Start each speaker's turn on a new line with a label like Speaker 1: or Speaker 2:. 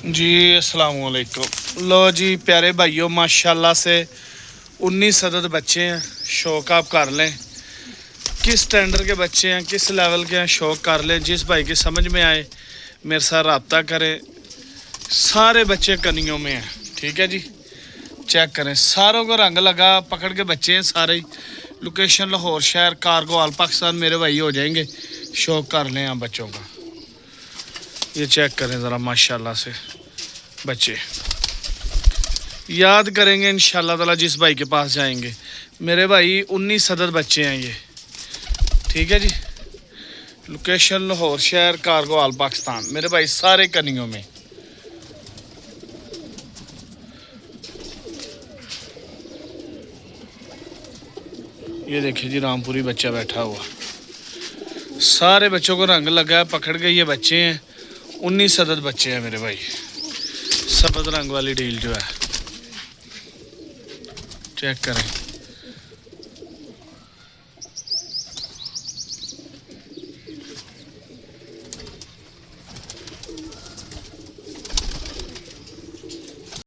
Speaker 1: जी अस्सलाम वालेकुम। लो जी प्यारे भाइयों, माशाल्लाह से 19 अदद बच्चे हैं। शौक आप कर लें, किस स्टैंडर्ड के बच्चे हैं, किस लेवल के हैं, शौक कर लें। जिस भाई की समझ में आए मेरे साथ रब्ता करें। सारे बच्चे कनियों में हैं, ठीक है जी। चेक करें, सारों को रंग लगा, पकड़ के बच्चे हैं सारे ही। लोकेशन लाहौर शहर, कारगो आल पाकिस्तान मेरे भाई हो जाएंगे। शौक कर लें आप बच्चों का। ये चेक करें ज़रा माशाल्लाह से बच्चे। याद करेंगे इंशाल्लाह ताला जिस भाई के पास जाएंगे। मेरे भाई 19 अदद बच्चे हैं ये, ठीक है जी। लोकेशन लाहौर शहर, कारगो आल पाकिस्तान मेरे भाई सारे कनियों में। ये देखिए जी, रामपुरी बच्चा बैठा हुआ। सारे बच्चों को रंग लगा है, पकड़ के ये बच्चे हैं। 19 अदद बच्चे हैं मेरे भाई। सफेद रंग वाली डील जो है, चेक करें।